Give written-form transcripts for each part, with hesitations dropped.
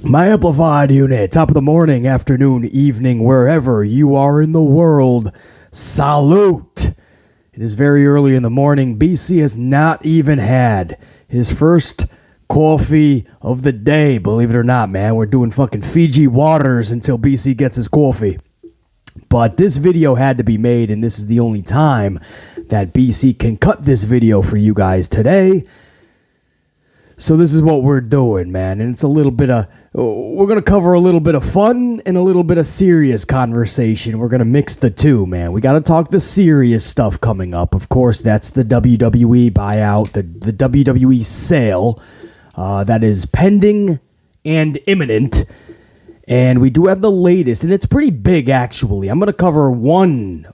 My amplified unit, top of the morning, afternoon, evening, wherever you are in the world, salute. It is very early in the morning. BC has not even had his first coffee of the day, believe it or not, man. We're doing fucking Fiji waters until BC gets his coffee. But this video had to be made, and this is the only time that BC can cut this video for you guys today. So this is what we're doing, man, and it's a little bit of, we're going to cover a little bit of fun and a little bit of serious conversation. We're going to mix the two, man. We got to talk the serious stuff coming up. Of course, that's the WWE buyout, the WWE sale that is pending and imminent. And we do have the latest, and it's pretty big, actually. I'm going to cover one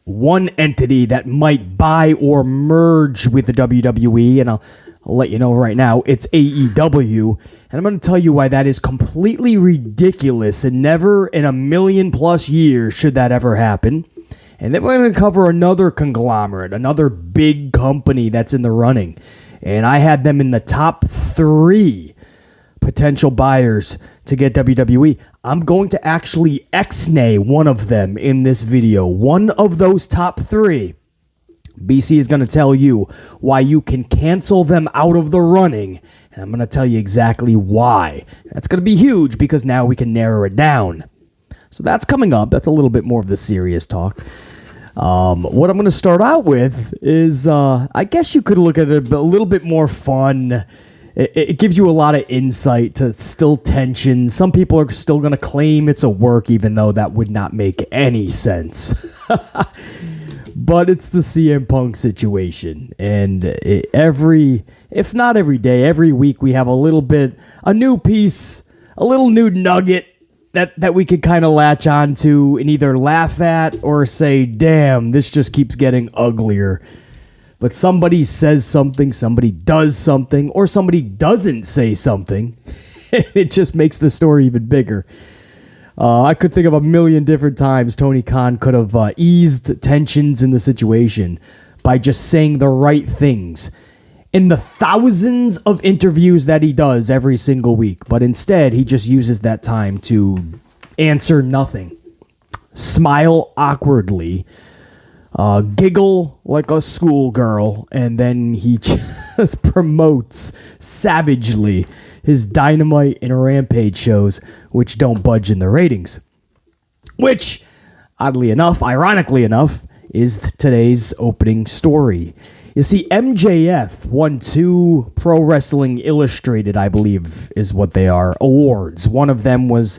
entity that might buy or merge with the WWE, and I'll let you know right now, it's AEW, and I'm going to tell you why that is completely ridiculous, and never in a million plus years should that ever happen. And then we're going to cover another conglomerate, another big company that's in the running, and I had them in the top 3 potential buyers to get WWE. I'm going to actually X-nay one of them in this video, one of those top 3. BC is going to tell you why you can cancel them out of the running, and I'm going to tell you exactly why. That's going to be huge because now we can narrow it down. So that's coming up. That's a little bit more of the serious talk. What I'm going to start out with is, I guess you could look at it a little bit more fun. It gives you a lot of insight to still tension. Some people are still going to claim it's a work, even though that would not make any sense. But it's the CM Punk situation, and if not every day, every week we have a new piece, a little new nugget that we could kind of latch on to and either laugh at or say, damn, this just keeps getting uglier. But somebody says something, somebody does something, or somebody doesn't say something. It just makes the story even bigger. I could think of a million different times Tony Khan could have eased tensions in the situation by just saying the right things in the thousands of interviews that he does every single week. But instead, he just uses that time to answer nothing, smile awkwardly, giggle like a schoolgirl, and then he just promotes savagely his Dynamite and Rampage shows, which don't budge in the ratings. Which, oddly enough, ironically enough, is today's opening story. You see, MJF won 2 Pro Wrestling Illustrated, I believe is what they are, awards. One of them was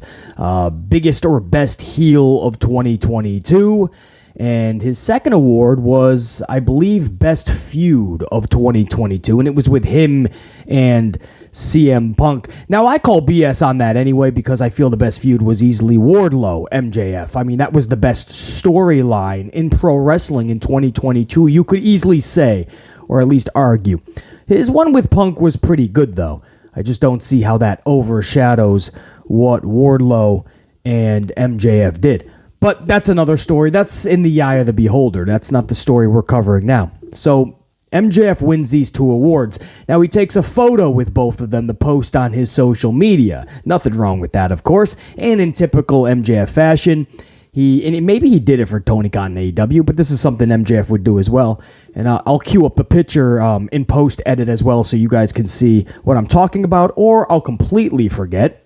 Biggest or Best Heel of 2022. And his second award was, I believe, Best Feud of 2022. And it was with him and CM Punk. Now, I call BS on that anyway because I feel the best feud was easily Wardlow, MJF. I mean, that was the best storyline in pro wrestling in 2022. You could easily say, or at least argue. His one with Punk was pretty good, though. I just don't see how that overshadows what Wardlow and MJF did. But that's another story. That's in the eye of the beholder. That's not the story we're covering now. So MJF wins these 2 awards. Now, he takes a photo with both of them to post on his social media. Nothing wrong with that, of course. And in typical MJF fashion, maybe he did it for Tony Khan and AEW, but this is something MJF would do as well. And I'll cue up the picture in post-edit as well so you guys can see what I'm talking about, or I'll completely forget.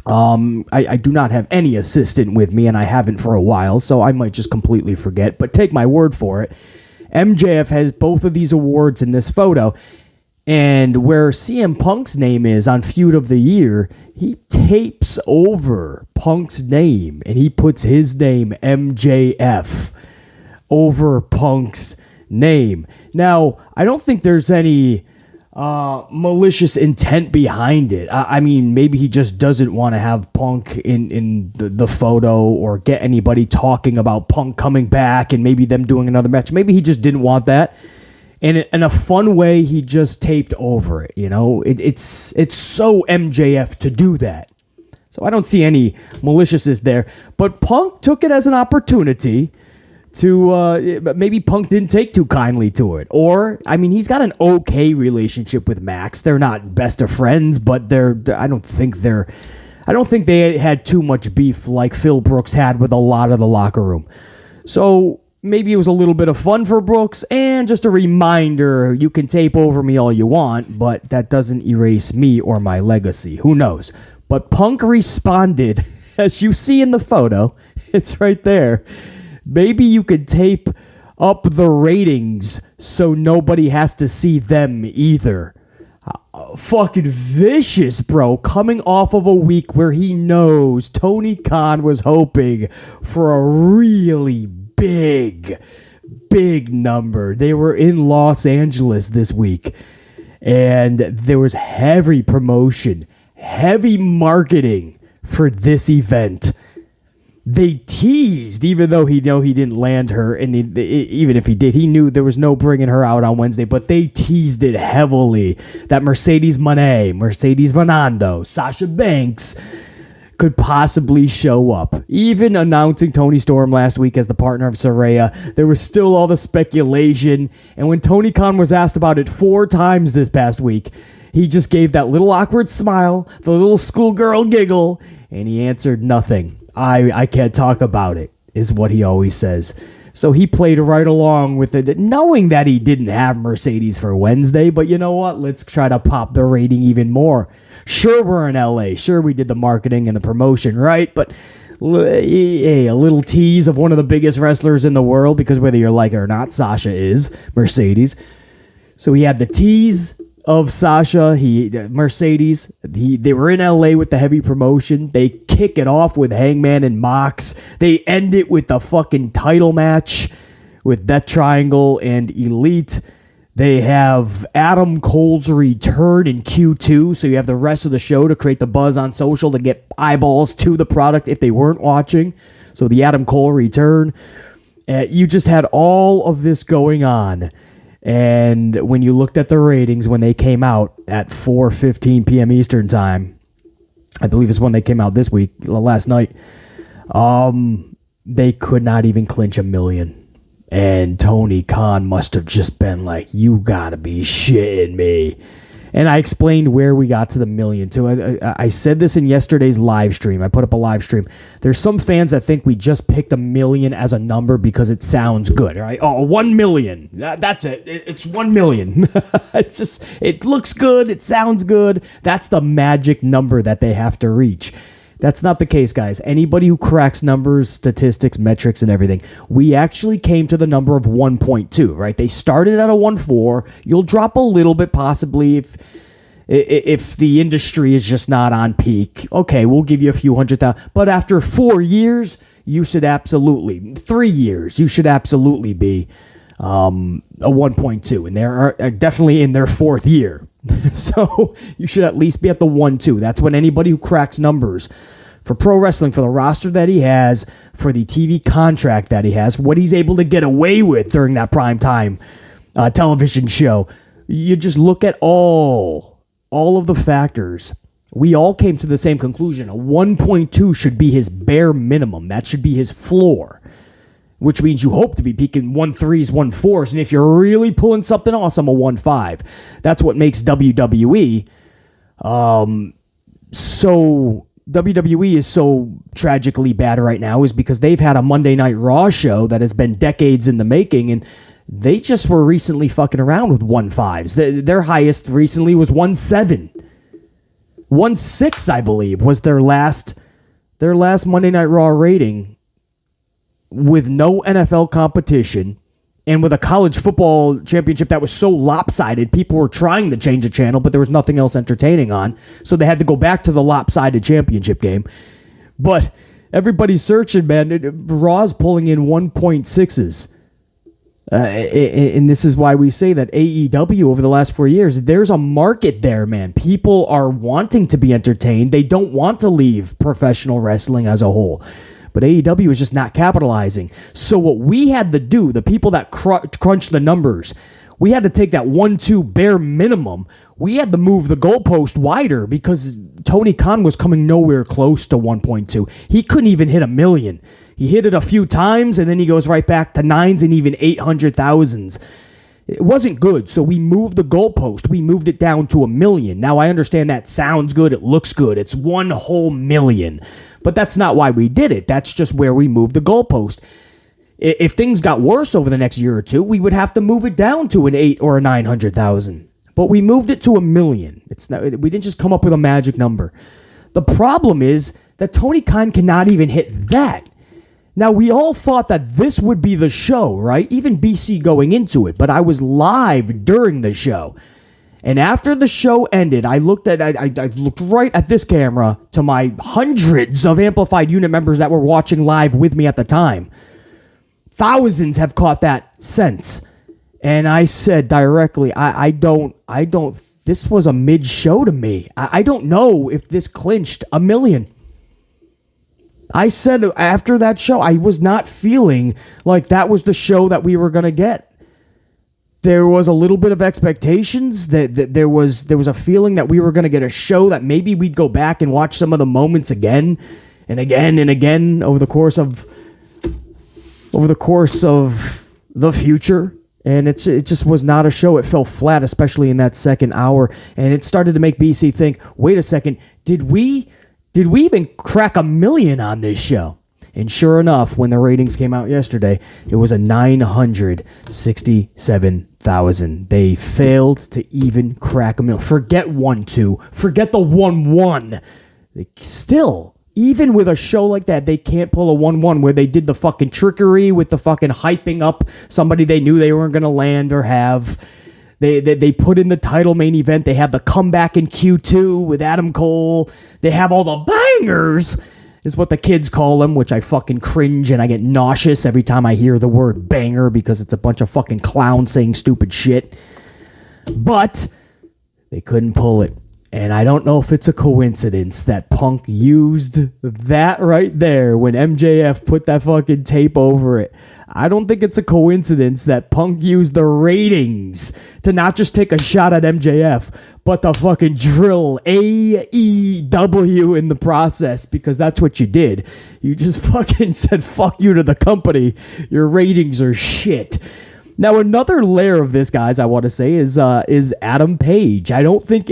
I do not have any assistant with me, and I haven't for a while, so I might just completely forget, but take my word for it. MJF has both of these awards in this photo, and where CM Punk's name is on Feud of the Year, he tapes over Punk's name, and he puts his name, MJF, over Punk's name. Now, I don't think there's any malicious intent behind it. I mean, maybe he just doesn't want to have Punk in the photo or get anybody talking about Punk coming back and maybe them doing another match. Maybe he just didn't want that. And in a fun way, he just taped over it. You know, it's so MJF to do that. So I don't see any maliciousness there. But Punk took it as an opportunity to maybe Punk didn't take too kindly to it. Or, I mean, he's got an okay relationship with Max. They're not best of friends, but I don't think they're I don't think they had too much beef like Phil Brooks had with a lot of the locker room. So maybe it was a little bit of fun for Brooks, and just a reminder, you can tape over me all you want, but that doesn't erase me or my legacy. Who knows? But Punk responded, as you see in the photo, it's right there. Maybe you could tape up the ratings so nobody has to see them either. Fucking vicious, bro. Coming off of a week where he knows Tony Khan was hoping for a really big number. They were in Los Angeles this week, and there was heavy promotion, heavy marketing for this event. They teased, even though he didn't land her, and even if he did, he knew there was no bringing her out on Wednesday, but they teased it heavily that Mercedes Moné, Mercedes Fernando, Sasha Banks could possibly show up. Even announcing Toni Storm last week as the partner of Saraya, there was still all the speculation, and when Tony Khan was asked about it 4 times this past week, he just gave that little awkward smile, the little schoolgirl giggle, and he answered nothing. I can't talk about it, is what he always says. So he played right along with it, knowing that he didn't have Mercedes for Wednesday, but you know what? Let's try to pop the rating even more. Sure, we're in LA. Sure, we did the marketing and the promotion, right? But hey, a little tease of one of the biggest wrestlers in the world, because whether you like it or not, Sasha is Mercedes. So he had the tease of Sasha, Mercedes. They were in LA with the heavy promotion. They kick it off with Hangman and Mox. They end it with the fucking title match with Death Triangle and Elite. They have Adam Cole's return in Q2, so you have the rest of the show to create the buzz on social to get eyeballs to the product if they weren't watching. So the Adam Cole return. You just had all of this going on. And when you looked at the ratings when they came out at 4:15 p.m. Eastern time, I believe is when they came out this week, last night, they could not even clinch 1 million. And Tony Khan must have just been like, you gotta be shitting me. And I explained where we got to the 1 million too. I said this in yesterday's live stream. I put up a live stream. There's some fans that think we just picked 1 million as a number because it sounds good, right? Oh, 1 million. That's it. It's 1 million. It's just, it looks good. It sounds good. That's the magic number that they have to reach. That's not the case, guys. Anybody who cracks numbers, statistics, metrics, and everything, we actually came to the number of 1.2, right? They started at a 1.4. You'll drop a little bit possibly if the industry is just not on peak. Okay, we'll give you a few 100,000. But after 4 years, you should absolutely, 3 years, you should absolutely be a 1.2. And they are definitely in their 4th year. So you should at least be at the 1.2. That's what anybody who cracks numbers for pro wrestling, for the roster that he has, for the TV contract that he has, what he's able to get away with during that prime time television show. You just look at all of the factors. We all came to the same conclusion. A 1.2 should be his bare minimum. That should be his floor, which means you hope to be peaking 1.3s, 1.4s, and if you're really pulling something awesome, a 1.5. That's what makes WWE so WWE is so tragically bad right now, is because they've had a Monday Night Raw show that has been decades in the making, and they just were recently fucking around with 1.5s. Their highest recently was 1.7. 1.6, I believe, was their last Monday Night Raw rating, with no NFL competition and with a college football championship that was so lopsided, people were trying to change the channel, but there was nothing else entertaining on, so they had to go back to the lopsided championship game. But everybody's searching, man. Raw's pulling in 1.6s. And this is why we say that AEW over the last 4 years, there's a market there, man. People are wanting to be entertained. They don't want to leave professional wrestling as a whole. But AEW is just not capitalizing. So what we had to do, the people that crunch the numbers, we had to take that 1.2 bare minimum. We had to move the goalpost wider because Tony Khan was coming nowhere close to 1.2. He couldn't even hit 1 million. He hit it a few times, and then he goes right back to 9s and even 800,000s. It wasn't good, so we moved the goalpost. We moved it down to 1 million. Now, I understand that sounds good. It looks good. It's 1 whole million. But that's not why we did it. That's just where we moved the goalpost. If things got worse over the next year or two, we would have to move it down to an 8 or a 900,000. But we moved it to 1 million. We didn't just come up with a magic number. The problem is that Tony Khan cannot even hit that. Now, we all thought that this would be the show, right? Even BC going into it, but I was live during the show. And after the show ended, I looked right at this camera to my hundreds of Amplified Unit members that were watching live with me at the time. Thousands have caught that since. And I said directly, I don't, this was a mid-show to me. I don't know if this clinched 1 million. I said after that show, I was not feeling like that was the show that we were going to get. There was a little bit of expectations that there was a feeling that we were going to get a show that maybe we'd go back and watch some of the moments again and again and again over the course of the future. And it just was not a show. It fell flat, especially in that second hour. And it started to make BC think, wait a second, did we even crack 1 million on this show? And sure enough, when the ratings came out yesterday, it was a 967,000. They failed to even crack 1 million. Forget 1-2. Forget the 1-1. Still, even with a show like that, they can't pull a 1-1 where they did the fucking trickery with the fucking hyping up somebody they knew they weren't going to land or have. They put in the title main event. They have the comeback in Q2 with Adam Cole. They have all the bangers, is what the kids call them, which I fucking cringe and I get nauseous every time I hear the word banger because it's a bunch of fucking clowns saying stupid shit. But they couldn't pull it. And I don't know if it's a coincidence that Punk used that right there when MJF put that fucking tape over it. I don't think it's a coincidence that Punk used the ratings to not just take a shot at MJF, but to fucking drill AEW in the process, because that's what you did. You just fucking said fuck you to the company. Your ratings are shit. Now, another layer of this, guys, I want to say is Adam Page. I don't think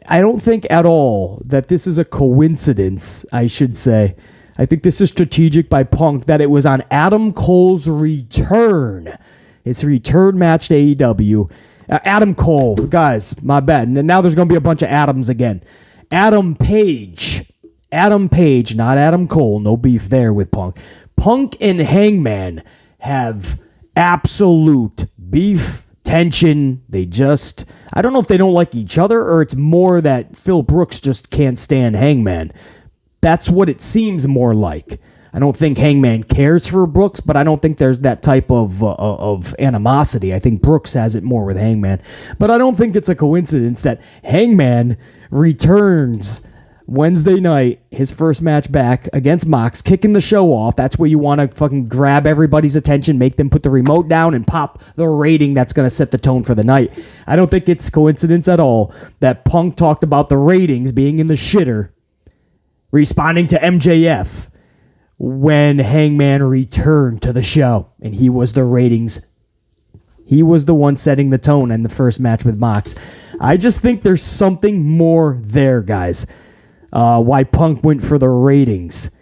I don't think at all that this is a coincidence, I should say. I think this is strategic by Punk that it was on Adam Cole's return. It's a return match to AEW. Adam Cole, guys, my bad. And now there's going to be a bunch of Adams again. Adam Page, not Adam Cole. No beef there with Punk. Punk and Hangman have absolute beef, tension. I don't know if they don't like each other or it's more that Phil Brooks just can't stand Hangman. That's what it seems more like. I don't think Hangman cares for Brooks, but I don't think there's that type of animosity. I think Brooks has it more with Hangman. But I don't think it's a coincidence that Hangman returns Wednesday night, his first match back against Mox, kicking the show off. That's where you want to fucking grab everybody's attention, make them put the remote down, and pop the rating that's going to set the tone for the night. I don't think it's coincidence at all that Punk talked about the ratings being in the shitter, responding to MJF when Hangman returned to the show, and he was the ratings. He was the one setting the tone in the first match with Mox. I just think there's something more there, guys. Why Punk went for the ratings.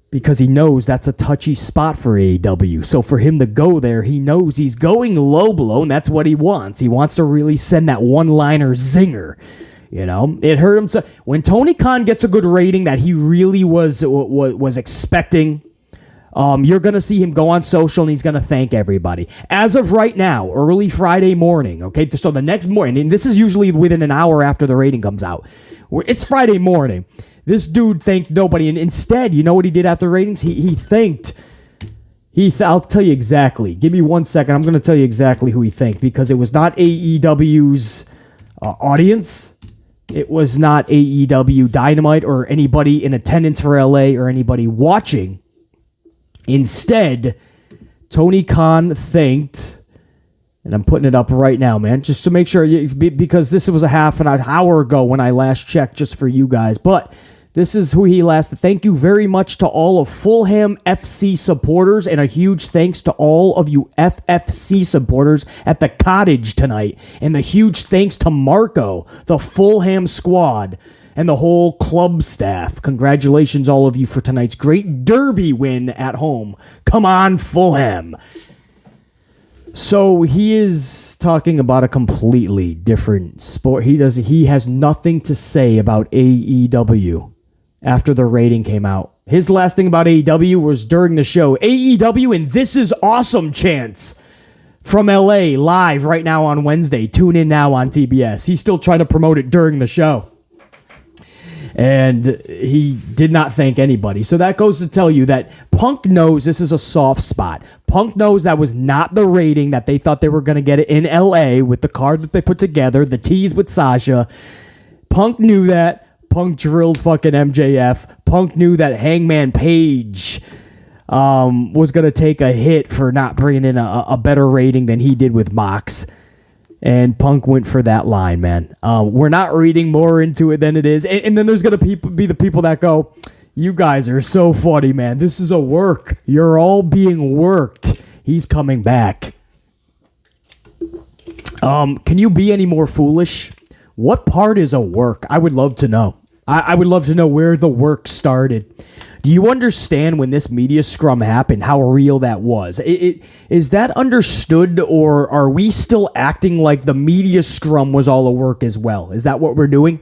Because he knows that's a touchy spot for AEW. So for him to go there, he knows he's going low blow, and that's what he wants. He wants to really send that one-liner zinger. You know, it hurt him. So when Tony Khan gets a good rating that he really was expecting, you're going to see him go on social and he's going to thank everybody. As of right now, early Friday morning, okay? So the next morning, and this is usually within an hour after the rating comes out. It's Friday morning. This dude thanked nobody. And instead, you know what he did after ratings? He thanked. I'll tell you exactly. Give me 1 second. I'm going to tell you exactly who he thanked, because it was not AEW's audience. It was not AEW Dynamite or anybody in attendance for LA or anybody watching. Instead, Tony Khan thanked, and I'm putting it up right now, man, just to make sure, because this was a half an hour ago when I last checked, just for you guys. But This is who he last. Thank you very much to all of Fulham FC supporters, and a huge thanks to all of you FFC supporters at the Cottage tonight. And the huge thanks to Marco, the Fulham squad, and the whole club staff. Congratulations, all of you, for tonight's great derby win at home. Come on, Fulham. So he is talking about a completely different sport. He has nothing to say about AEW after the rating came out. His last thing about AEW was during the show. AEW and This Is Awesome chants from LA live right now on Wednesday. Tune in now on TBS. He's still trying to promote it during the show. And he did not thank anybody. So that goes to tell you that Punk knows this is a soft spot. Punk knows that was not the rating that they thought they were going to get it in LA with the card that they put together, the tease with Sasha. Punk knew that. Punk drilled fucking MJF. Punk knew that Hangman Page was going to take a hit for not bringing in a better rating than he did with Mox. And Punk went for that line, man. We're not reading more into it than it is. And then there's going to be the people that go, you guys are so funny, man. This is a work. You're all being worked. He's coming back. Can you be any more foolish? What part is a work? I would love to know. I would love to know where the work started. Do you understand when this media scrum happened, how real that was? Is that understood, or are we still acting like the media scrum was all a work as well? Is that what we're doing?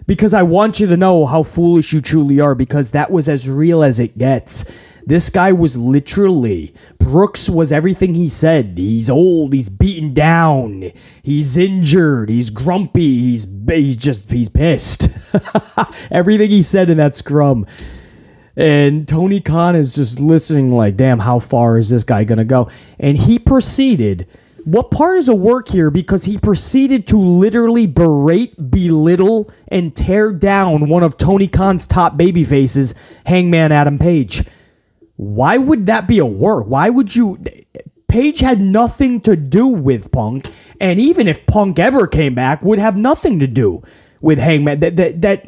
Because I want you to know how foolish you truly are, because that was as real as it gets. This guy was literally, Brooks was everything he said. He's old, he's beaten down, he's injured, he's grumpy, he's pissed. Everything he said in that scrum. And Tony Khan is just listening like, damn, how far is this guy going to go? And he proceeded, what part is a work here? Because he proceeded to literally berate, belittle, and tear down one of Tony Khan's top babyfaces, Hangman Adam Page. Why would that be a work? Why would you... Page had nothing to do with Punk, and even if Punk ever came back, would have nothing to do with Hangman. That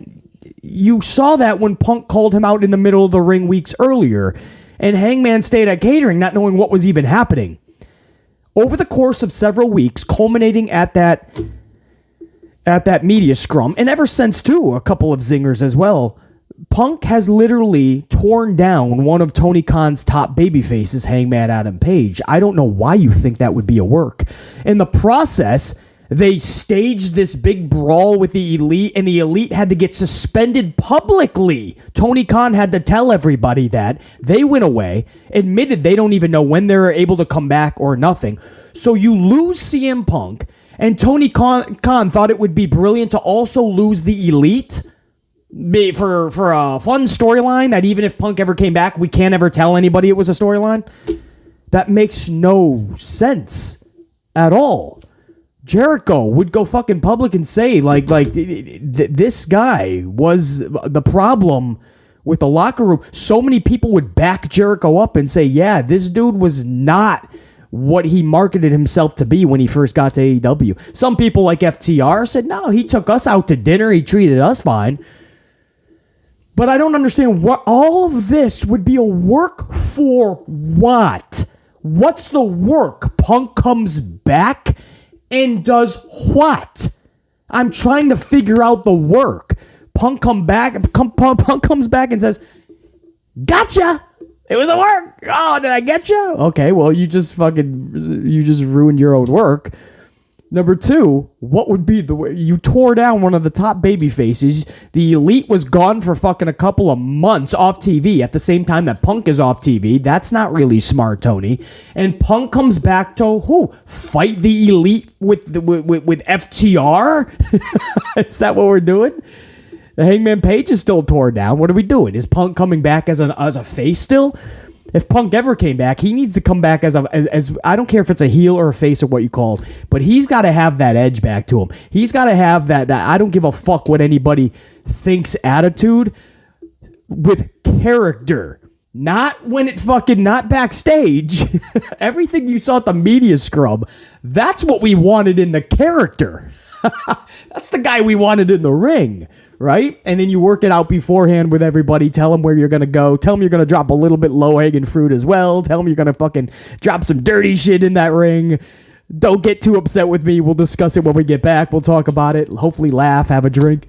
you saw that when Punk called him out in the middle of the ring weeks earlier, and Hangman stayed at catering not knowing what was even happening. Over the course of several weeks, culminating at that media scrum, and ever since too, a couple of zingers as well, Punk has literally torn down one of Tony Khan's top babyfaces, Hangman Adam Page. I don't know why you think that would be a work. In the process, they staged this big brawl with the Elite, and the Elite had to get suspended publicly. Tony Khan had to tell everybody that. They went away, admitted they don't even know when they're able to come back or nothing. So you lose CM Punk, and Tony Khan thought it would be brilliant to also lose the Elite for a fun storyline that even if Punk ever came back, we can't ever tell anybody it was a storyline. That makes no sense at all. Jericho would go fucking public and say, this guy was the problem with the locker room. So many people would back Jericho up and say, yeah, this dude was not what he marketed himself to be when he first got to AEW. Some people like FTR said, no, he took us out to dinner. He treated us fine. But I don't understand what all of this would be a work for what? What's the work? Punk comes back and does what? I'm trying to figure out the work. Punk comes back and says, gotcha. It was a work. Oh, did I get you? Okay, well, you just ruined your own work. Number two, what would be the way you tore down one of the top baby faces? The Elite was gone for fucking a couple of months off TV at the same time that Punk is off TV. That's not really smart, Tony. And Punk comes back to who? Fight the Elite with FTR? Is that what we're doing? The Hangman Page is still torn down. What are we doing? Is Punk coming back as a face still? If Punk ever came back, he needs to come back as I don't care if it's a heel or a face or what you call it, but he's got to have that edge back to him. He's got to have that I don't give a fuck what anybody thinks attitude with character. Not when it fucking not backstage. Everything you saw at the media scrub, that's what we wanted in the character. That's the guy we wanted in the ring, right? And then you work it out beforehand with everybody. Tell them where you're going to go. Tell them you're going to drop a little bit low-hanging fruit as well. Tell them you're going to fucking drop some dirty shit in that ring. Don't get too upset with me. We'll discuss it when we get back. We'll talk about it. Hopefully laugh, have a drink.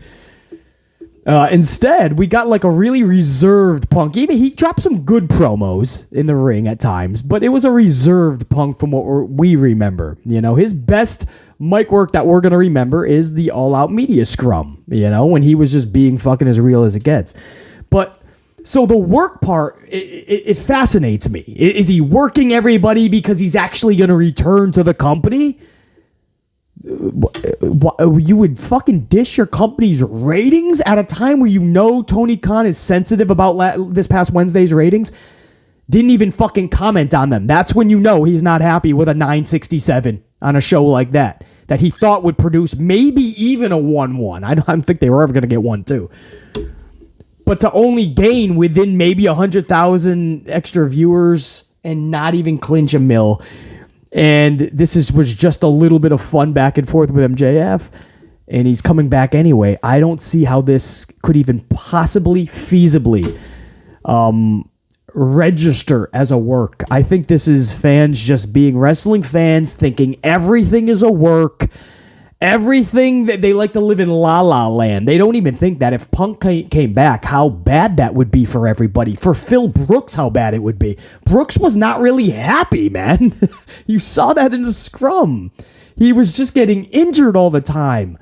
Instead, we got like a really reserved Punk. Even he dropped some good promos in the ring at times, but it was a reserved Punk from what we remember. You know, his best mic work that we're going to remember is the all-out media scrum, you know, when he was just being fucking as real as it gets. But so the work part, it fascinates me. Is he working everybody because he's actually going to return to the company? You would fucking dish your company's ratings at a time where you know Tony Khan is sensitive about this past Wednesday's ratings? Didn't even fucking comment on them. That's when you know he's not happy with a 967 on a show like that he thought would produce maybe even a 1-1. I don't think they were ever going to get 1-2. But to only gain within maybe 100,000 extra viewers and not even clinch a mill. And this was just a little bit of fun back and forth with MJF. And he's coming back anyway. I don't see how this could even possibly, feasibly register as a work. I think this is fans just being wrestling fans, thinking everything is a work. Everything that they like to live in La La Land. They don't even think that if Punk came back, how bad that would be for everybody. For Phil Brooks, how bad it would be. Brooks was not really happy, man. You saw that in the scrum. He was just getting injured all the time.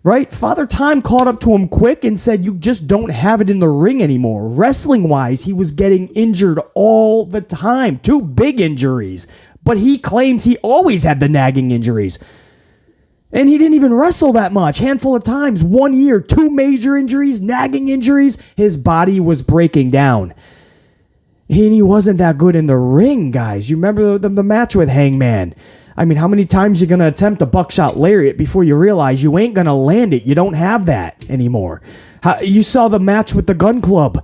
Right? Father Time caught up to him quick and said, you just don't have it in the ring anymore. Wrestling-wise, he was getting injured all the time. 2 big injuries. But he claims he always had the nagging injuries. And he didn't even wrestle that much. Handful of times. 1 year, 2 major injuries, nagging injuries. His body was breaking down. And he wasn't that good in the ring, guys. You remember the match with Hangman? I mean, how many times you going to attempt a buckshot lariat before you realize you ain't going to land it? You don't have that anymore. You saw the match with the Gun Club.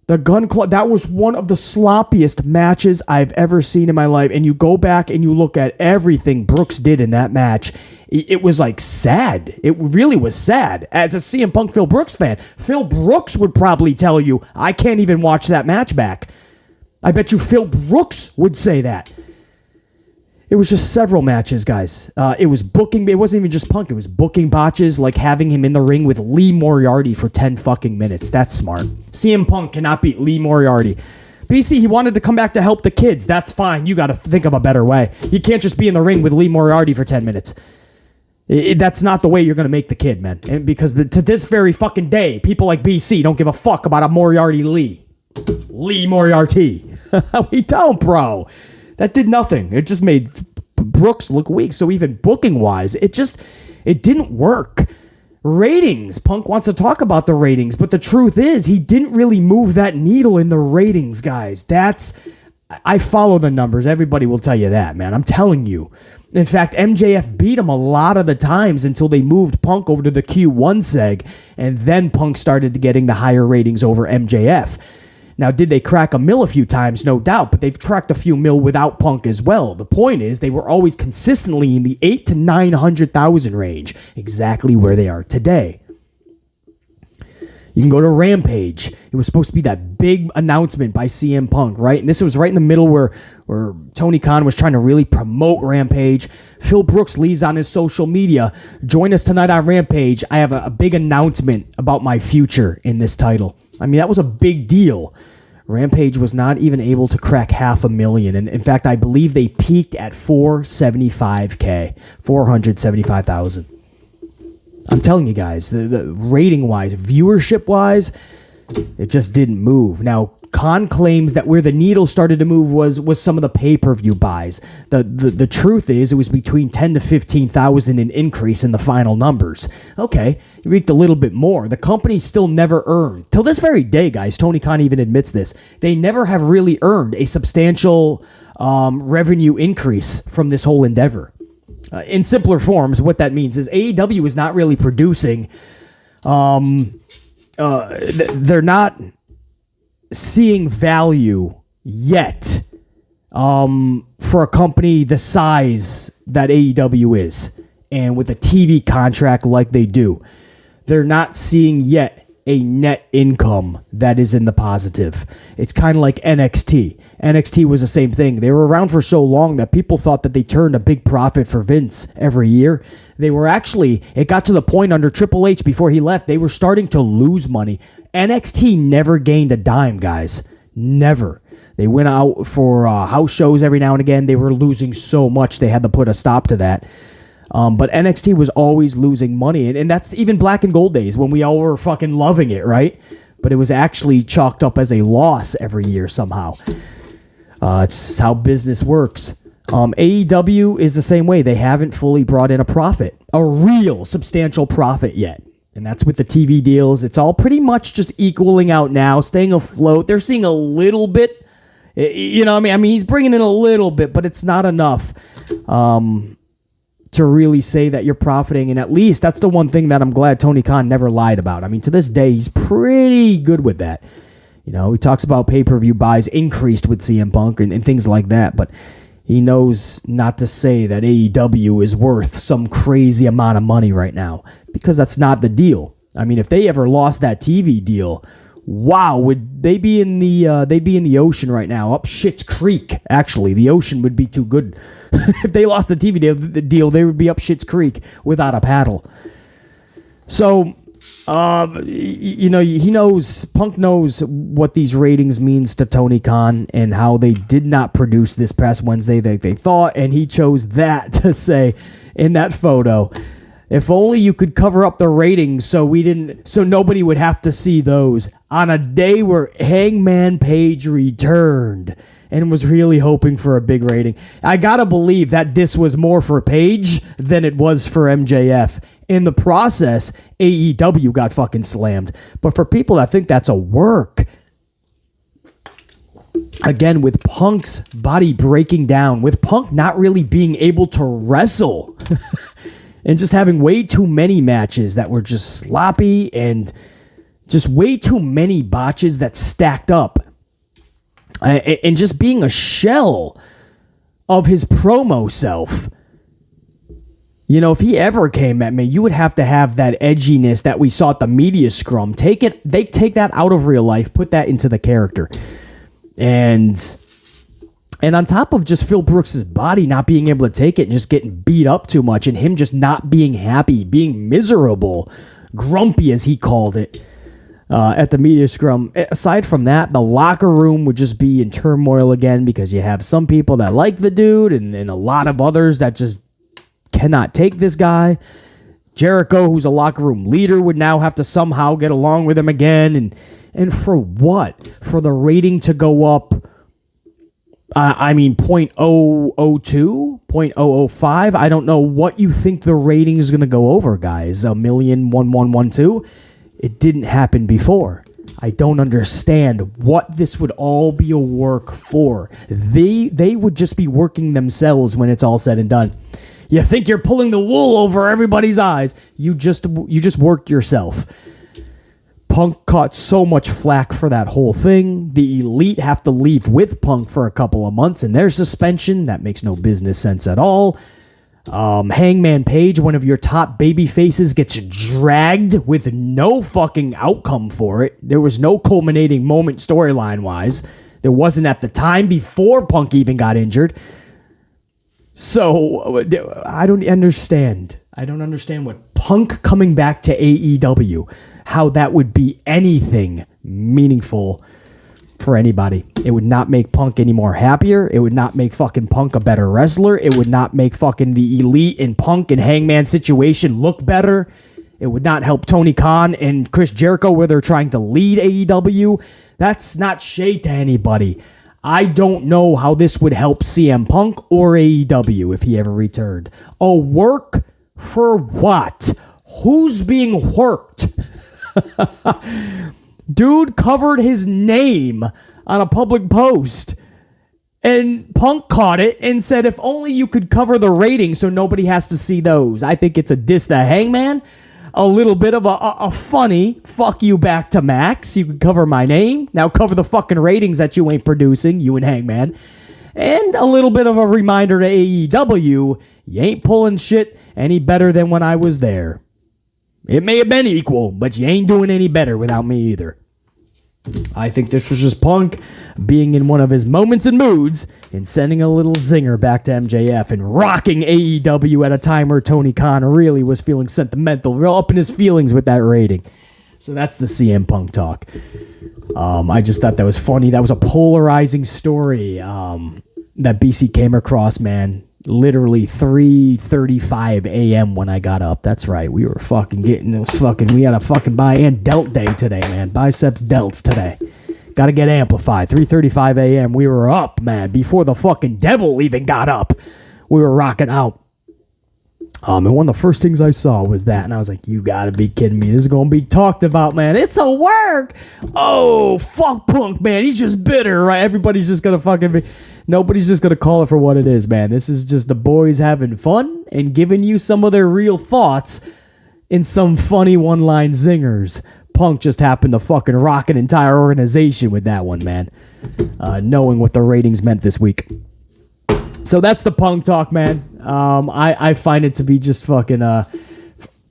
The Gun Club, that was one of the sloppiest matches I've ever seen in my life. And you go back and you look at everything Brooks did in that match. It was like sad. It really was sad. As a CM Punk Phil Brooks fan, Phil Brooks would probably tell you, I can't even watch that match back. I bet you Phil Brooks would say that. It was just several matches, guys. It was booking. It wasn't even just Punk. It was booking botches, like having him in the ring with Lee Moriarty for 10 fucking minutes. That's smart. CM Punk cannot beat Lee Moriarty. BC, he wanted to come back to help the kids. That's fine. You got to think of a better way. You can't just be in the ring with Lee Moriarty for 10 minutes. That's not the way you're going to make the kid, man. And because to this very fucking day, people like BC don't give a fuck about a Moriarty Lee. Lee Moriarty. We don't, bro. That did nothing. It just made Brooks look weak. So even booking-wise, it didn't work. Ratings. Punk wants to talk about the ratings, but the truth is he didn't really move that needle in the ratings, guys. I follow the numbers. Everybody will tell you that, man. I'm telling you. In fact, MJF beat him a lot of the times until they moved Punk over to the Q1 seg, and then Punk started getting the higher ratings over MJF. Now, did they crack a mill a few times? No doubt, but they've cracked a few mil without Punk as well. The point is, they were always consistently in the 800,000 to 900,000 range, exactly where they are today. You can go to Rampage. It was supposed to be that big announcement by CM Punk, right? And this was right in the middle where Tony Khan was trying to really promote Rampage. Phil Brooks leaves on his social media, join us tonight on Rampage. I have a big announcement about my future in this title. I mean, that was a big deal. Rampage was not even able to crack 500,000. And in fact, I believe they peaked at 475K, 475,000. I'm telling you guys, the rating-wise, viewership-wise, it just didn't move. Now, Khan claims that where the needle started to move was some of the pay-per-view buys. The truth is it was between 10 to 15,000 in increase in the final numbers. Okay, you reaped a little bit more. The company still never earned. Till this very day, guys, Tony Khan even admits this. They never have really earned a substantial revenue increase from this whole endeavor. In simpler forms, what that means is AEW is not really producing. They're not seeing value yet for a company the size that AEW is. and with a TV contract like they do, they're not seeing yet a net income that is in the positive. It's kind of like NXT. NXT was the same thing. They were around for so long that people thought that they turned a big profit for Vince every year. They were actually, it got to the point under Triple H before he left, they were starting to lose money. NXT never gained a dime, guys. Never. They went out for house shows every now and again. They were losing so much they had to put a stop to that. But NXT was always losing money. And that's even Black and Gold days when we all were fucking loving it, right? But it was actually chalked up as a loss every year somehow. It's how business works. AEW is the same way. They haven't fully brought in a profit, a real substantial profit yet. And that's with the TV deals. It's all pretty much just equaling out now, staying afloat. They're seeing a little bit, you know what I mean? He's bringing in a little bit, but it's not enough to really say that you're profiting. And at least that's the one thing that I'm glad Tony Khan never lied about. I mean, to this day, he's pretty good with that. You know, he talks about pay-per-view buys increased with CM Punk and things like that, but he knows not to say that AEW is worth some crazy amount of money right now, because that's not the deal. I mean, if they ever lost that TV deal, wow, would they be in the they'd be in the ocean right now, up Schitt's Creek. Actually, the ocean would be too good. If they lost the TV deal, they would be up Schitt's Creek without a paddle. So, you know, Punk knows what these ratings means to Tony Khan and how they did not produce this past Wednesday they thought, and he chose that to say in that photo, if only you could cover up the ratings so nobody would have to see those on a day where Hangman Page returned and was really hoping for a big rating. I gotta believe that this was more for Page than it was for MJF. In the process, AEW got fucking slammed. But for people that think that's a work, again, with Punk's body breaking down, with Punk not really being able to wrestle, and just having way too many matches that were just sloppy and just way too many botches that stacked up, and just being a shell of his promo self. You know, if he ever came at me, you would have to have that edginess that we saw at the media scrum. They take that out of real life, put that into the character. And on top of just Phil Brooks' body not being able to take it and just getting beat up too much, and him just not being happy, being miserable, grumpy as he called it, at the media scrum. Aside from that, the locker room would just be in turmoil again, because you have some people that like the dude and a lot of others that just cannot take this guy. Jericho, who's a locker room leader, would now have to somehow get along with him again. And for what? For the rating to go up, I mean, 0.002, 0.005. I don't know what you think the rating is going to go over, guys. 1,000,000, It didn't happen before. I don't understand what this would all be a work for. They would just be working themselves when it's all said and done. You think you're pulling the wool over everybody's eyes. You just worked yourself. Punk caught so much flack for that whole thing. The Elite have to leave with Punk for a couple of months in their suspension. That makes no business sense at all. Hangman Page, one of your top baby faces, gets dragged with no fucking outcome for it. There was no culminating moment storyline-wise. There wasn't at the time before Punk even got injured. So, I don't understand. I don't understand what Punk coming back to AEW, how that would be anything meaningful for anybody. It would not make Punk any more happier. It would not make fucking Punk a better wrestler. It would not make fucking the Elite and Punk and Hangman situation look better. It would not help Tony Khan and Chris Jericho where they're trying to lead AEW. That's not shade to anybody. I don't know how this would help CM Punk or AEW if he ever returned. A work for what? Who's being worked? Dude covered his name on a public post, and Punk caught it and said, if only you could cover the ratings so nobody has to see those. I think it's a diss to Hangman. A little bit of a funny fuck you back to Max. You can cover my name. Now cover the fucking ratings that you ain't producing, you and Hangman. And a little bit of a reminder to AEW, you ain't pulling shit any better than when I was there. It may have been equal, but you ain't doing any better without me either. I think this was just Punk being in one of his moments and moods and sending a little zinger back to MJF and rocking AEW at a time where Tony Khan really was feeling sentimental, real up in his feelings with that rating. So that's the CM Punk talk. I just thought that was funny. That was a polarizing story that BC came across, man. Literally 3:35 a.m. when I got up. That's right. We were fucking getting those fucking... We had a fucking buy and delt day today, man. Biceps delts today. Got to get amplified. 3:35 a.m. We were up, man. Before the fucking devil even got up. We were rocking out. And one of the first things I saw was that, and I was like, you gotta be kidding me. This is gonna be talked about, man. It's a work. Oh, fuck Punk, man. He's just bitter, right? Everybody's just gonna fucking be... Nobody's just gonna call it for what it is, man. This is just the boys having fun and giving you some of their real thoughts in some funny one-line zingers. Punk just happened to fucking rock an entire organization with that one, man. Knowing what the ratings meant this week. So that's the Punk talk, man. I find it to be just fucking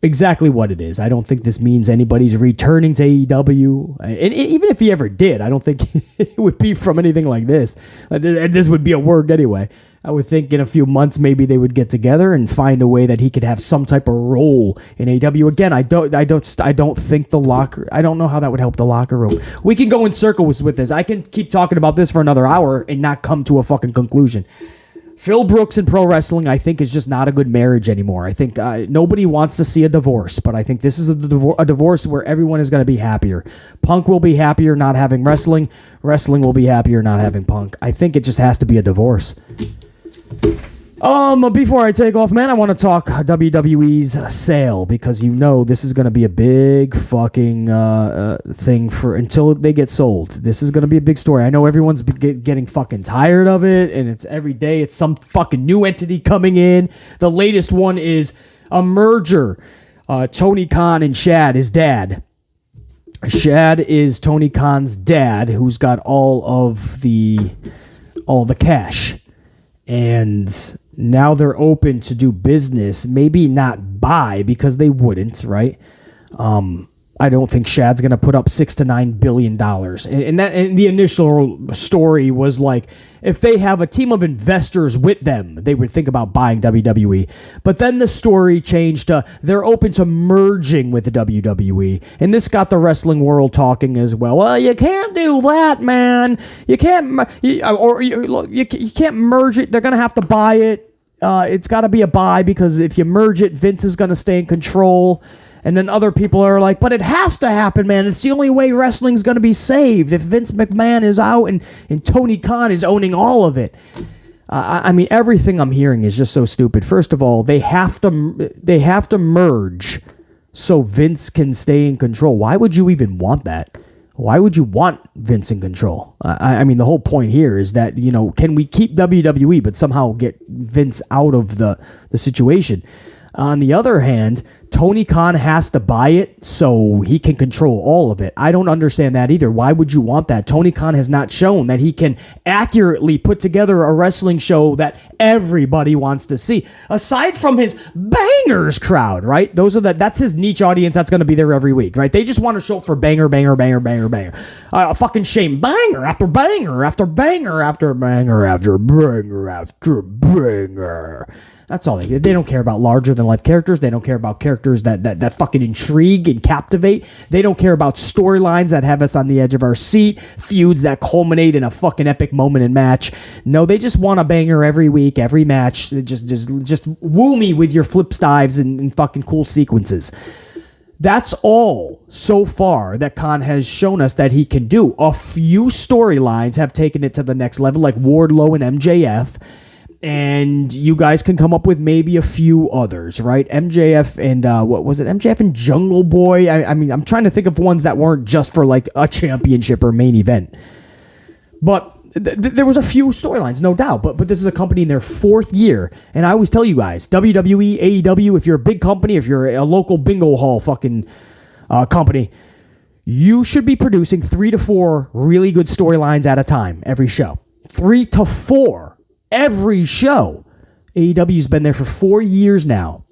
exactly what it is. I don't think this means anybody's returning to AEW. And even if he ever did, I don't think it would be from anything like this. And this would be a word anyway. I would think in a few months maybe they would get together and find a way that he could have some type of role in AEW. Again, I don't think the locker... I don't know how that would help the locker room. We can go in circles with this. I can keep talking about this for another hour and not come to a fucking conclusion. Phil Brooks in pro wrestling, I think, is just not a good marriage anymore. I think nobody wants to see a divorce, but I think this is a divorce where everyone is going to be happier. Punk will be happier not having wrestling. Wrestling will be happier not having Punk. I think it just has to be a divorce. Before I take off, man, I want to talk WWE's sale, because you know this is going to be a big fucking thing for until they get sold. This is going to be a big story. I know everyone's getting fucking tired of it, and it's every day it's some fucking new entity coming in. The latest one is a merger. Tony Khan and Shad, his dad. Shad is Tony Khan's dad, who's got all the cash. And now they're open to do business, maybe not buy, because they wouldn't, right? I don't think Shad's going to put up $6 to $9 billion. And the initial story was like, if they have a team of investors with them, they would think about buying WWE. But then the story changed to they're open to merging with the WWE. And this got the wrestling world talking as well. Well, you can't do that, man. You can't merge it. They're going to have to buy it. It's got to be a buy, because if you merge it, Vince is going to stay in control. And then other people are like, but it has to happen, man. It's the only way wrestling's going to be saved if Vince McMahon is out and Tony Khan is owning all of it. I mean, everything I'm hearing is just so stupid. First of all, they have to merge so Vince can stay in control. Why would you even want that? Why would you want Vince in control? I mean, the whole point here is that, you know, can we keep WWE but somehow get Vince out of the situation? On the other hand, Tony Khan has to buy it so he can control all of it. I don't understand that either. Why would you want that? Tony Khan has not shown that he can accurately put together a wrestling show that everybody wants to see. Aside from his bangers crowd, right? That's his niche audience that's going to be there every week, right? They just want to show up for banger. Fucking shame. Banger after banger after banger after banger after banger after banger. That's all they don't care about larger than life characters. They don't care about characters that fucking intrigue and captivate. They don't care about storylines that have us on the edge of our seat, feuds that culminate in a fucking epic moment and match. No, they just want a banger every week, every match. Just woo me with your flip dives and fucking cool sequences. That's all so far that Khan has shown us that he can do. A few storylines have taken it to the next level, like Wardlow and MJF. And you guys can come up with maybe a few others, right? MJF and, what was it? MJF and Jungle Boy? I mean, I'm trying to think of ones that weren't just for, like, a championship or main event. But there was a few storylines, no doubt. But this is a company in their fourth year. And I always tell you guys, WWE, AEW, if you're a big company, if you're a local bingo hall fucking company, you should be producing 3 to 4 really good storylines at a time every show. 3 to 4 every show. AEW's been there for 4 years now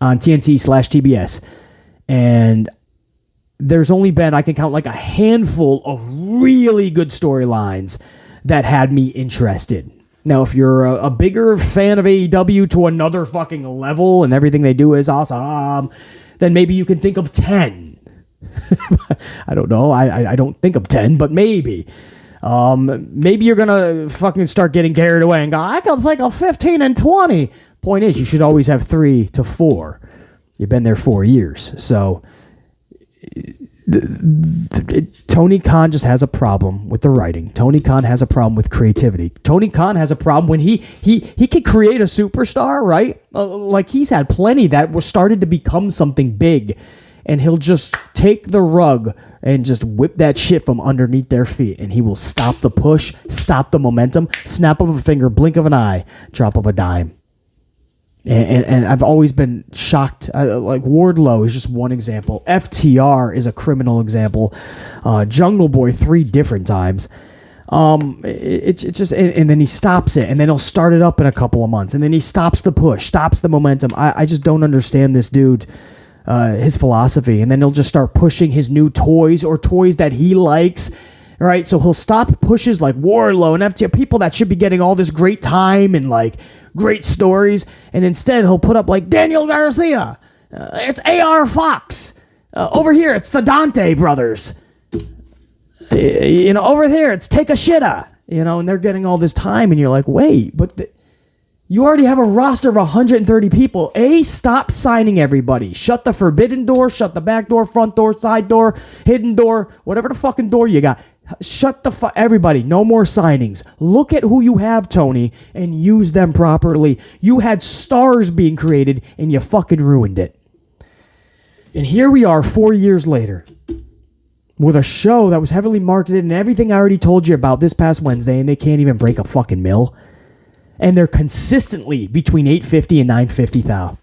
on TNT/TBS. And there's only been, I can count like a handful of really good storylines that had me interested. Now, if you're a bigger fan of AEW to another fucking level and everything they do is awesome, then maybe you can think of 10. I don't know. I don't think of 10, but maybe. Maybe you're going to fucking start getting carried away and go, I can think of 15 and 20. Point is, you should always have 3 to 4. You've been there 4 years. So Tony Khan just has a problem with the writing. Tony Khan has a problem with creativity. Tony Khan has a problem when he could create a superstar, right? Like he's had plenty that was started to become something big, and he'll just take the rug and just whip that shit from underneath their feet, and he will stop the push, stop the momentum, snap of a finger, blink of an eye, drop of a dime. And I've always been shocked. Like Wardlow is just one example. FTR is a criminal example. Jungle Boy 3 different times. It's just, and then he stops it, and then he'll start it up in a couple of months, and then he stops the push, stops the momentum. I just don't understand this dude, his philosophy. And then he'll just start pushing his new toys or toys that he likes. Right, so he'll stop pushes like Wardlow and FTR, people that should be getting all this great time and like great stories, and instead he'll put up like Daniel Garcia. It's AR Fox. Over here, it's the Dante brothers. Over here, it's Take a Shitta. And they're getting all this time, and you're like, wait, but you already have a roster of 130 people. Stop signing everybody. Shut the forbidden door, shut the back door, front door, side door, hidden door, whatever the fucking door you got. Shut everybody. No more signings. Look at who you have, Tony, and use them properly. You had stars being created, and you fucking ruined it. And here we are 4 years later with a show that was heavily marketed and everything I already told you about this past Wednesday, and they can't even break a fucking mill. And they're consistently between 850 and 950 thou.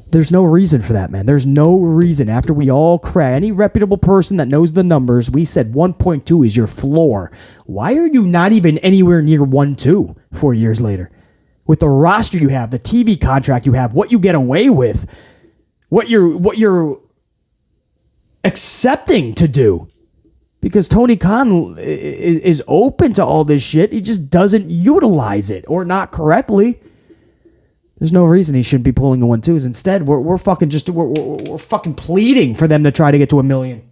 There's no reason for that, man. There's no reason. After we all any reputable person that knows the numbers, we said 1.2 is your floor. Why are you not even anywhere near 1.2 4 years later? With the roster you have, the TV contract you have, what you get away with, what you're accepting to do. Because Tony Khan is open to all this shit. He just doesn't utilize it, or not correctly. There's no reason he shouldn't be pulling the 1.2s. Instead, we're fucking pleading for them to try to get to 1 million.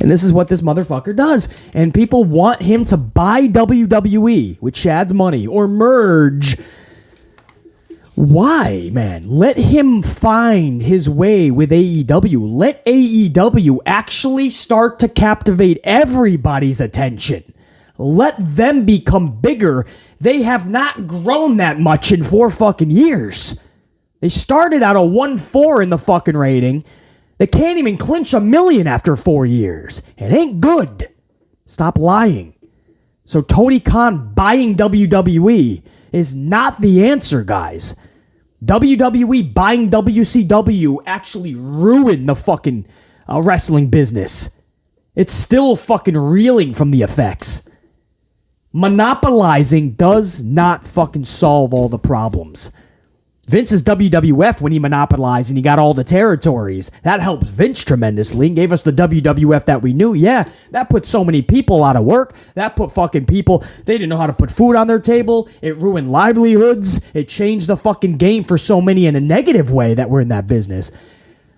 And this is what this motherfucker does. And people want him to buy WWE with Chad's money or merge. Why, man? Let him find his way with AEW. Let AEW actually start to captivate everybody's attention. Let them become bigger. They have not grown that much in 4 fucking years. They started out a 1.4 in the fucking rating. They can't even clinch 1 million after 4 years. It ain't good. Stop lying. So Tony Khan buying WWE is not the answer, guys. WWE buying WCW actually ruined the fucking wrestling business. It's still fucking reeling from the effects. Monopolizing does not fucking solve all the problems. Vince's WWF, when he monopolized and he got all the territories, that helped Vince tremendously and gave us the WWF that we knew. Yeah, that put so many people out of work. That put fucking people, they didn't know how to put food on their table. It ruined livelihoods. It changed the fucking game for so many in a negative way that were in that business.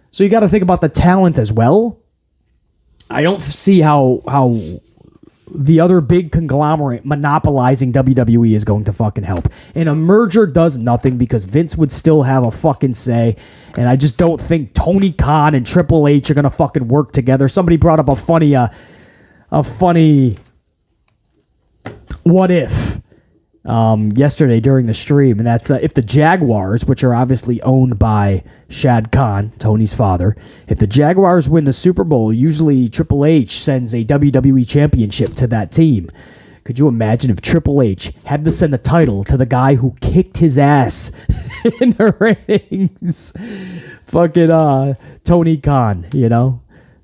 So you got to think about the talent as well. I don't see how the other big conglomerate monopolizing WWE is going to fucking help. And a merger does nothing because Vince would still have a fucking say. And I just don't think Tony Khan and Triple H are going to fucking work together. Somebody brought up a funny what if yesterday during the stream. And that's if the Jaguars, which are obviously owned by Shad Khan, Tony's father, if the Jaguars win the Super Bowl, usually Triple H sends a WWE championship to that team. Could you imagine if Triple H had to send the title to the guy who kicked his ass in the ratings? Fucking Tony Khan,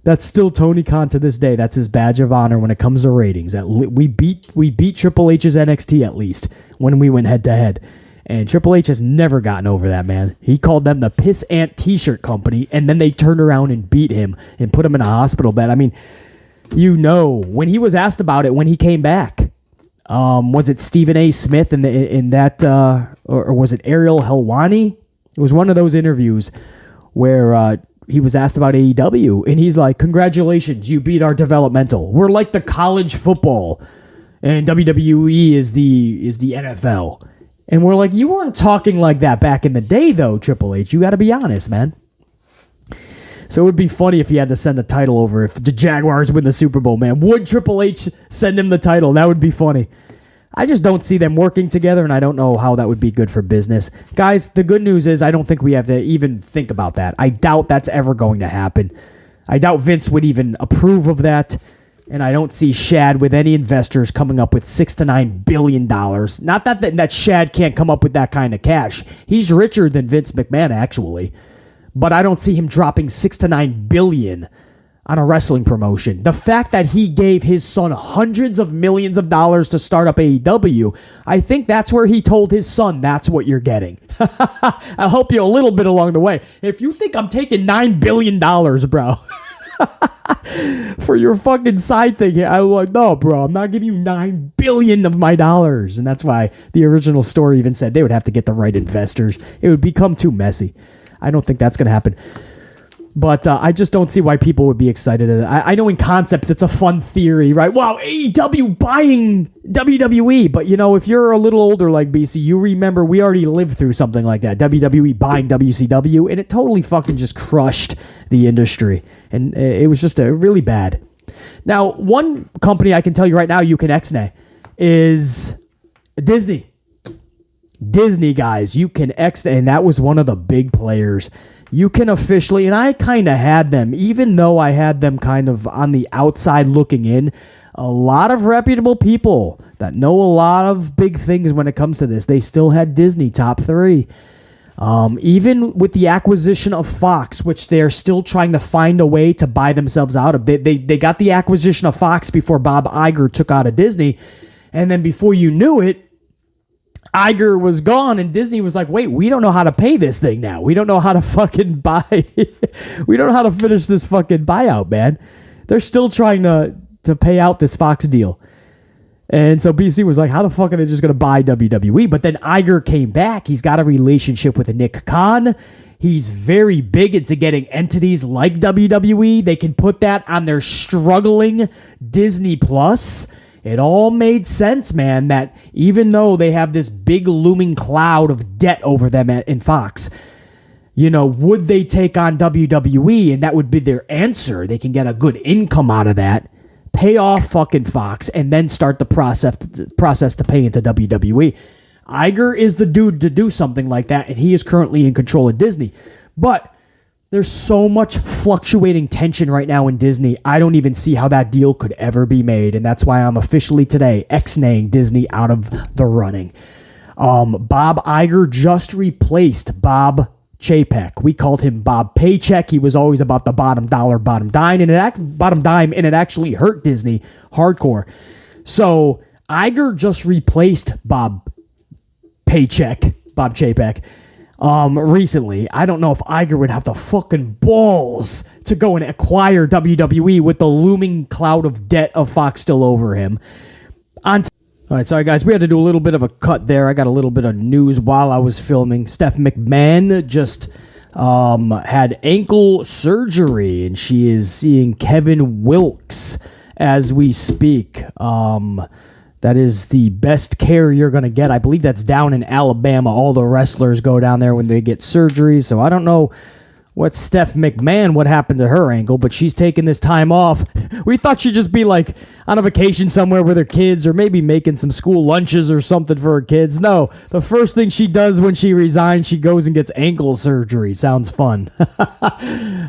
That's still Tony Khan to this day. That's his badge of honor when it comes to ratings. We beat Triple H's NXT at least when we went head to head. And Triple H has never gotten over that, man. He called them the Piss Ant T-shirt company, and then they turned around and beat him and put him in a hospital bed. I mean, when he was asked about it when he came back, was it Stephen A. Smith in that, or was it Ariel Helwani? It was one of those interviews where he was asked about AEW, and he's like, "Congratulations, you beat our developmental. We're like the college football, and WWE is the NFL." And we're like, "You weren't talking like that back in the day, though, Triple H. You got to be honest, man." So it would be funny if he had to send a title over if the Jaguars win the Super Bowl, man. Would Triple H send him the title? That would be funny. I just don't see them working together, and I don't know how that would be good for business. Guys, the good news is I don't think we have to even think about that. I doubt that's ever going to happen. I doubt Vince would even approve of that, and I don't see Shad with any investors coming up with $6 to $9 billion. Not that Shad can't come up with that kind of cash. He's richer than Vince McMahon, actually. But I don't see him dropping $6 to $9 billion on a wrestling promotion. The fact that he gave his son hundreds of millions of dollars to start up AEW, I think that's where he told his son, that's what you're getting. I'll help you a little bit along the way. If you think I'm taking $9 billion, bro, for your fucking side thing here, I'm like, no, bro, I'm not giving you $9 billion of my dollars. And that's why the original story even said they would have to get the right investors. It would become too messy. I don't think that's going to happen. But I just don't see why people would be excited. I know in concept it's a fun theory, right? Wow, AEW buying WWE. But, if you're a little older like BC, you remember we already lived through something like that. WWE buying WCW, and it totally fucking just crushed the industry. And it was just really bad. Now, one company I can tell you right now you can X-nay is Disney. Disney, guys, you can X-nay, and that was one of the big players. You can officially, and I kind of had them, even though I had them kind of on the outside looking in, a lot of reputable people that know a lot of big things when it comes to this, they still had Disney top 3. Even with the acquisition of Fox, which they're still trying to find a way to buy themselves out of. They got the acquisition of Fox before Bob Iger took out of Disney, and then before you knew it, Iger was gone, and Disney was like, wait, we don't know how to pay this thing now. We don't know how to fucking buy. We don't know how to finish this fucking buyout, man. They're still trying to pay out this Fox deal. And so BC was like, how the fuck are they just going to buy WWE? But then Iger came back. He's got a relationship with Nick Khan. He's very big into getting entities like WWE. They can put that on their struggling Disney Plus. It all made sense, man, that even though they have this big looming cloud of debt over them in Fox, would they take on WWE? And that would be their answer. They can get a good income out of that, pay off fucking Fox, and then start the process to pay into WWE. Iger is the dude to do something like that, and he is currently in control of Disney. But there's so much fluctuating tension right now in Disney. I don't even see how that deal could ever be made. And that's why I'm officially today X-naying Disney out of the running. Bob Iger just replaced Bob Chapek. We called him Bob Paycheck. He was always about the bottom dollar, bottom dime, and it actually hurt Disney hardcore. So Iger just replaced Bob Chapek. Recently. I don't know if Iger would have the fucking balls to go and acquire WWE with the looming cloud of debt of Fox still over him. All right, sorry guys, we had to do a little bit of a cut there. I got a little bit of news while I was filming. Steph McMahon just had ankle surgery, and she is seeing Kevin Wilkes as we speak. That is the best care you're going to get. I believe that's down in Alabama. All the wrestlers go down there when they get surgery. So I don't know what Steph McMahon, what happened to her ankle, but she's taking this time off. We thought she'd just be like on a vacation somewhere with her kids, or maybe making some school lunches or something for her kids. No, the first thing she does when she resigns, she goes and gets ankle surgery. Sounds fun.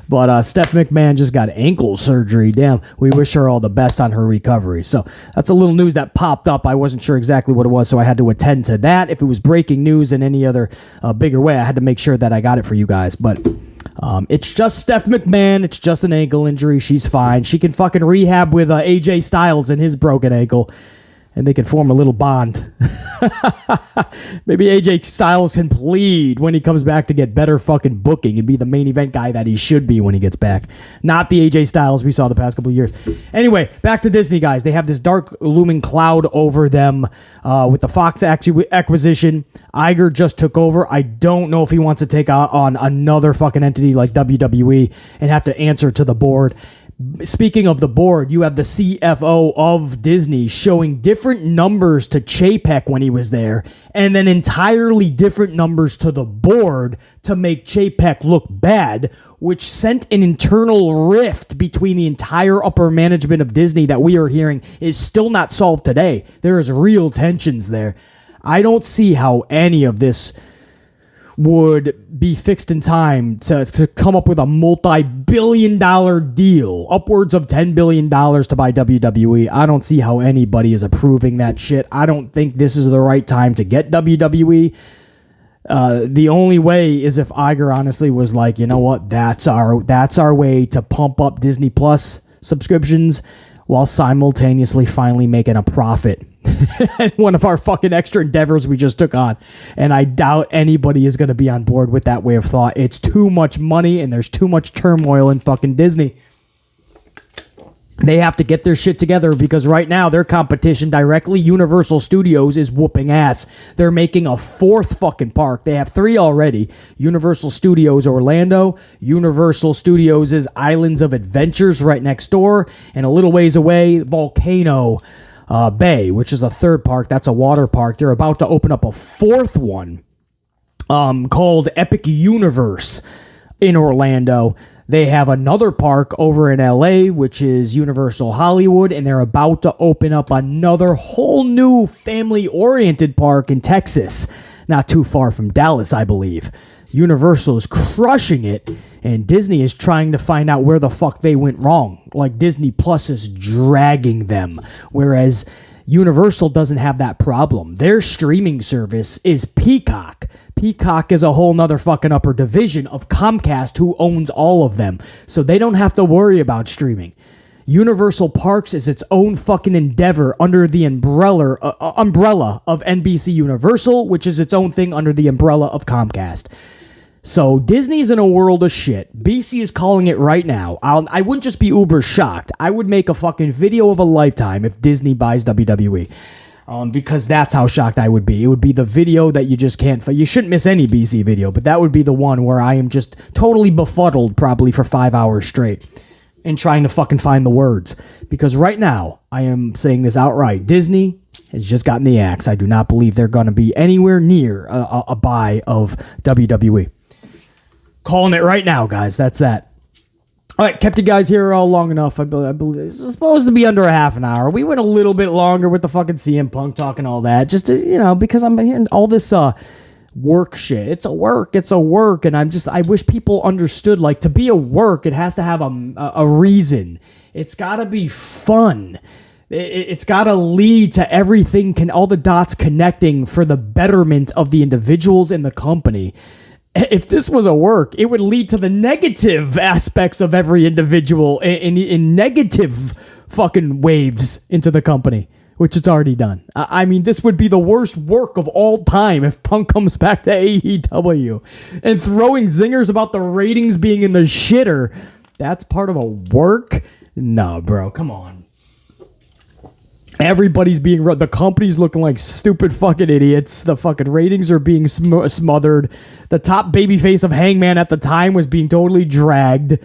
But Steph McMahon just got ankle surgery. Damn, we wish her all the best on her recovery. So that's a little news that popped up. I wasn't sure exactly what it was, so I had to attend to that. If it was breaking news in any other bigger way, I had to make sure that I got it for you guys. But It's just Steph McMahon. It's just an ankle injury. She's fine. She can fucking rehab with AJ Styles and his broken ankle, and they can form a little bond. Maybe AJ Styles can plead when he comes back to get better fucking booking and be the main event guy that he should be when he gets back. Not the AJ Styles we saw the past couple of years. Anyway, back to Disney, guys. They have this dark looming cloud over them with the Fox acquisition. Iger just took over. I don't know if he wants to take on another fucking entity like WWE and have to answer to the board. Speaking of the board, you have the CFO of Disney showing different numbers to Chapek when he was there, and then entirely different numbers to the board to make Chapek look bad, which sent an internal rift between the entire upper management of Disney that we are hearing is still not solved today. There is real tensions there. I don't see how any of this would be fixed in time to come up with a multi-billion-dollar deal, upwards of $10 billion to buy WWE. I don't see how anybody is approving that shit. I don't think this is the right time to get WWE. The only way is if Iger honestly was like, you know what, that's our way to pump up Disney Plus subscriptions while simultaneously finally making a profit. One of our fucking extra endeavors we just took on. And I doubt anybody is going to be on board with that way of thought. It's too much money and there's too much turmoil in fucking Disney. They have to get their shit together because right now their competition directly, Universal Studios, is whooping ass. They're making a fourth fucking park. They have 3 already. Universal Studios Orlando, Universal Studios' Islands of Adventures right next door, and a little ways away, Volcano Bay, which is the 3rd park. That's a water park. They're about to open up a 4th one called Epic Universe in Orlando. They have another park over in LA, which is Universal Hollywood, and they're about to open up another whole new family-oriented park in Texas, not too far from Dallas, I believe. Universal is crushing it, and Disney is trying to find out where the fuck they went wrong. Like, Disney Plus is dragging them, whereas Universal doesn't have that problem. Their streaming service is Peacock. Peacock is a whole nother fucking upper division of Comcast, who owns all of them. So they don't have to worry about streaming. Universal Parks is its own fucking endeavor under the umbrella of NBC Universal, which is its own thing under the umbrella of Comcast. So Disney's in a world of shit. BC is calling it right now. I wouldn't just be uber shocked. I would make a fucking video of a lifetime if Disney buys WWE. Because that's how shocked I would be. It would be the video that you just can't... You shouldn't miss any BC video, but that would be the one where I am just totally befuddled probably for 5 hours straight and trying to fucking find the words. Because right now, I am saying this outright. Disney has just gotten the axe. I do not believe they're going to be anywhere near a buy of WWE. Calling it right now, guys. That's that. All right, kept you guys here all long enough. I believe this is supposed to be under a half an hour. We went a little bit longer with the fucking CM Punk talk and all that, just to, because I'm hearing all this work shit. It's a work, and I wish people understood, like, to be a work, it has to have a reason. It's got to be fun. It's got to lead to everything, all the dots connecting for the betterment of the individuals in the company. If this was a work, it would lead to the negative aspects of every individual in negative fucking waves into the company, which it's already done. I mean, this would be the worst work of all time if Punk comes back to AEW. And throwing zingers about the ratings being in the shitter, that's part of a work? No, bro, come on. Everybody's being... The company's looking like stupid fucking idiots. The fucking ratings are being smothered. The top babyface of Hangman at the time was being totally dragged.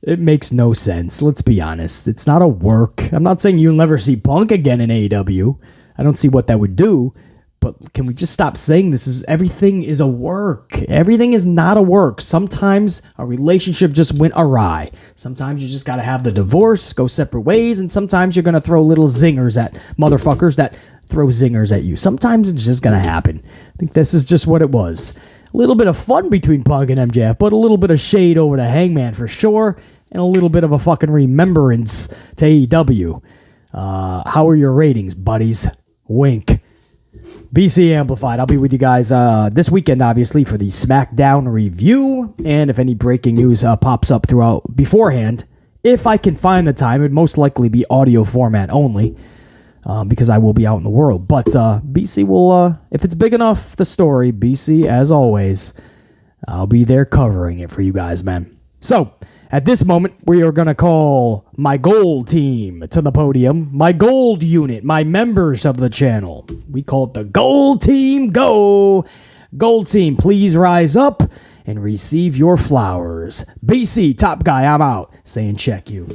It makes no sense. Let's be honest. It's not a work. I'm not saying you'll never see Punk again in AEW. I don't see what that would do. But can we just stop saying everything is a work? Everything is not a work. Sometimes a relationship just went awry. Sometimes you just got to have the divorce, go separate ways, and sometimes you're going to throw little zingers at motherfuckers that throw zingers at you. Sometimes it's just going to happen. I think this is just what it was. A little bit of fun between Punk and MJF, but a little bit of shade over to Hangman for sure, and a little bit of a fucking remembrance to AEW. How are your ratings, buddies? Wink. BC Amplified. I'll be with you guys this weekend, obviously, for the SmackDown review. And if any breaking news pops up throughout beforehand, if I can find the time, it'd most likely be audio format only, because I will be out in the world. But BC will, if it's big enough, the story, BC, as always, I'll be there covering it for you guys, man. So, at this moment, we are going to call my gold team to the podium. My gold unit, my members of the channel. We call it the Gold Team Go. Gold Team, please rise up and receive your flowers. BC, top guy, I'm out. Saying check you.